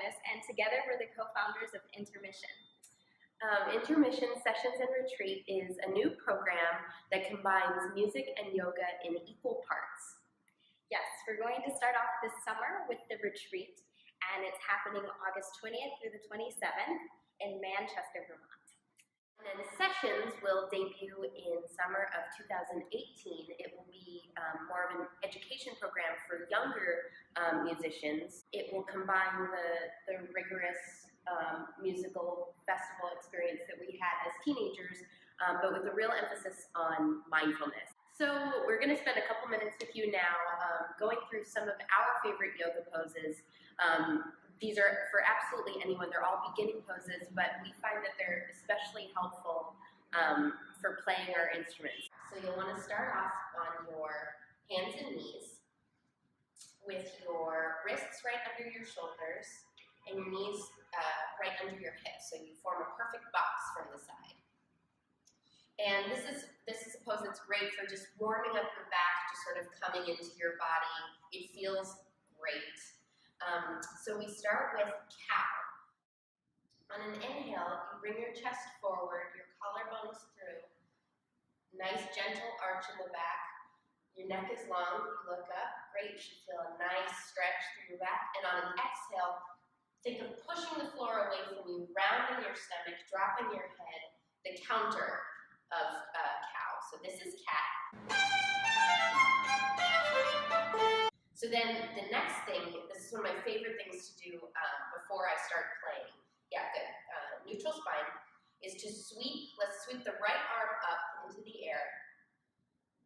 Agnes, and together we're the co-founders of Intermission. Intermission Sessions and Retreat is a new program that combines music and yoga in equal parts. Yes, we're going to start off this summer with the retreat, and it's happening August 20th through the 27th in Manchester, Vermont. And then Sessions will debut in summer of 2018. It will be more of an education program for younger musicians. It will combine the rigorous musical festival experience that we had as teenagers, but with a real emphasis on mindfulness. So we're going to spend a couple minutes with you now going through some of our favorite yoga poses. These are for absolutely anyone. They're all beginning poses, but we find that they're especially helpful for playing our instruments. So you'll want to start off on your hands and knees with your wrists right under your shoulders and your knees right under your hips. So you form a perfect box from the side. And this is a pose that's great for just warming up your back, just sort of coming into your body. It feels great. So we start with cow. On an inhale, you bring your chest forward, your collarbones through. Nice gentle arch in the back. Your neck is long, you look up. Great, you should feel a nice stretch through your back. And on an exhale, think of pushing the floor away from you, rounding your stomach, dropping your head, the counter of cow. So this is cat. So then the next thing, this is one of my favorite things to do before I start playing. Yeah, good. Neutral spine is to sweep. Let's sweep the right arm up into the air.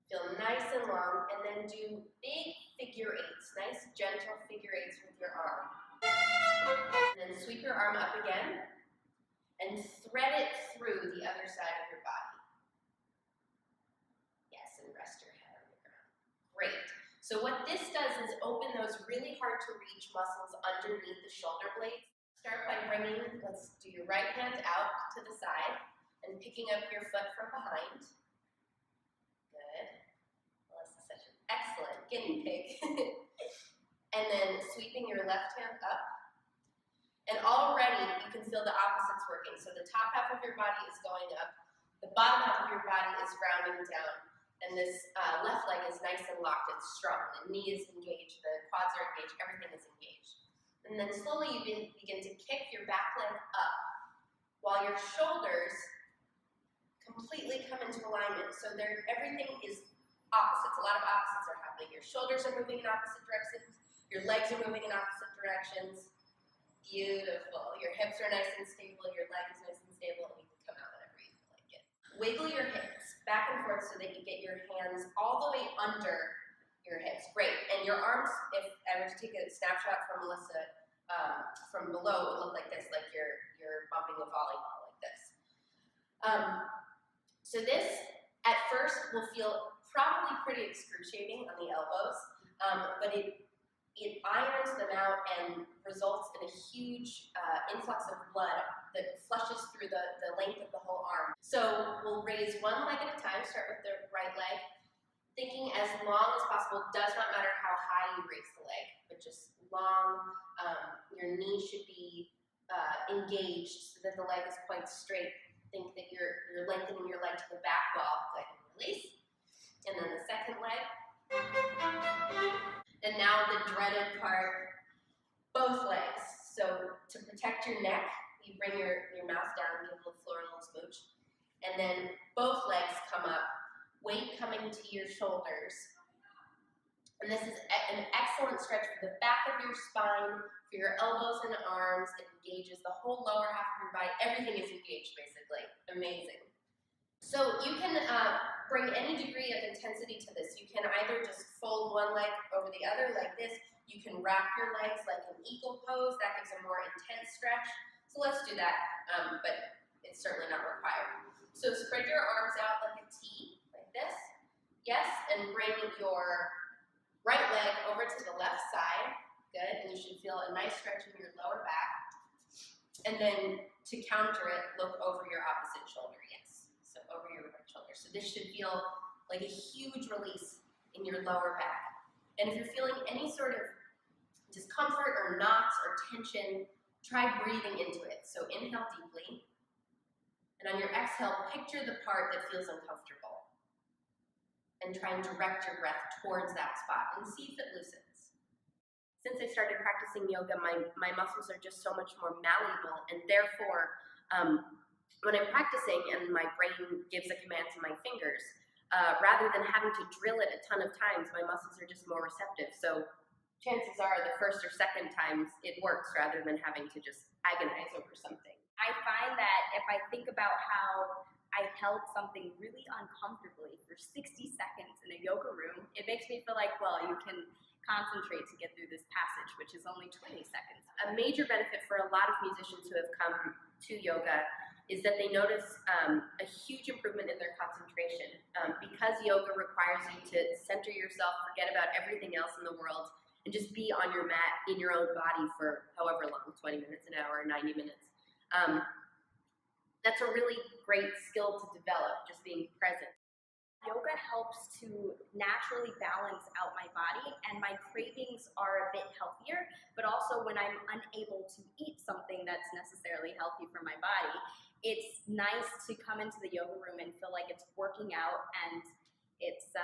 Feel nice and long, and then do big figure eights. Nice gentle figure eights with your arm. And then sweep your arm up again, and thread it through the other side of your body. Yes, and rest your head on the ground. Great. So what this does is open those really hard to reach muscles underneath the shoulder blades. Start by bringing, let's do your right hand out to the side and picking up your foot from behind. Good. Well, this is such an excellent guinea pig. And then sweeping your left hand up. And already you can feel the opposites working. So the top half of your body is going up. The bottom half of your body is rounding down. And this left leg is nice and locked, it's strong. The knee is engaged, the quads are engaged, everything is engaged. And then slowly you begin to kick your back leg up while your shoulders completely come into alignment. So everything is opposites. A lot of opposites are happening. Your shoulders are moving in opposite directions. Your legs are moving in opposite directions. Beautiful. Your hips are nice and stable. Your leg is nice and stable. And you can come out whenever you feel like it. Wiggle your hips back and forth so that you get your hands all the way under your hips. Great. And your arms, if I were to take a snapshot from Melissa from below, it would look like this, like you're bumping a volleyball like this. So this, at first, will feel probably pretty excruciating on the elbows, but it irons them out and results in a huge influx of blood that flushes through the length of the whole arm. So we'll raise one leg at a time, start with the right leg, thinking as long as possible, does not matter how high you raise the leg, but just long. Your knee should be engaged so that the leg is quite straight. Think that you're lengthening your leg to the back wall. Good, and release. And then the second leg. And now the dreaded part, both legs. So to protect your neck, you bring your mouth down, give the floor a little smooch. And then both legs come up, weight coming to your shoulders. And this is an excellent stretch for the back of your spine, for your elbows and arms. It engages the whole lower half of your body. Everything is engaged, basically. Amazing. So you can bring any degree of intensity to this. You can either just fold one leg over the other like this. You can wrap your legs like an eagle pose. That gives a more intense stretch. So let's do that, but it's certainly not required. So spread your arms out like a T, like this. Yes, and bring your right leg over to the left side. Good, and you should feel a nice stretch in your lower back. And then to counter it, look over your opposite shoulder, yes. So over your right shoulder. So this should feel like a huge release in your lower back. And if you're feeling any sort of discomfort or knots or tension, try breathing into it. So inhale deeply, and on your exhale, picture the part that feels uncomfortable. And try and direct your breath towards that spot and see if it loosens. Since I started practicing yoga, my muscles are just so much more malleable, and therefore, when I'm practicing and my brain gives a command to my fingers, rather than having to drill it a ton of times, my muscles are just more receptive. So chances are the first or second times it works rather than having to just agonize over something. I find that if I think about how I held something really uncomfortably for 60 seconds in a yoga room, it makes me feel like, well, you can concentrate to get through this passage, which is only 20 seconds. A major benefit for a lot of musicians who have come to yoga is that they notice a huge improvement in their concentration. Because yoga requires you to center yourself, forget about everything else in the world, and just be on your mat in your own body for however long, 20 minutes, an hour, 90 minutes. That's a really great skill to develop, just being present. Yoga helps to naturally balance out my body, and my cravings are a bit healthier, but also when I'm unable to eat something that's necessarily healthy for my body, it's nice to come into the yoga room and feel like it's working out, and it's,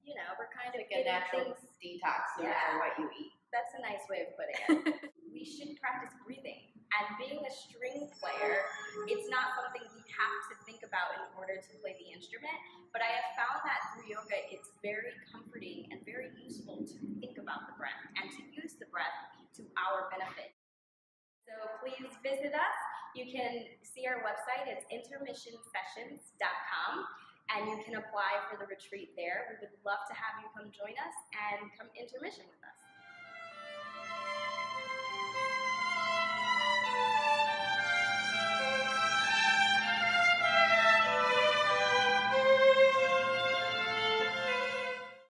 we're kind of like a natural detox no matter what you eat. That's a nice way of putting it. We should practice breathing. And being a string player, it's not something we have to think about in order to play the instrument, but I have found that through yoga, it's very comforting and very useful to think about the breath and to use the breath to our benefit. So please visit us. You can see our website. It's intermissionsessions.com, and you can apply for the retreat there. We would love to have you come join us and come intermission with us.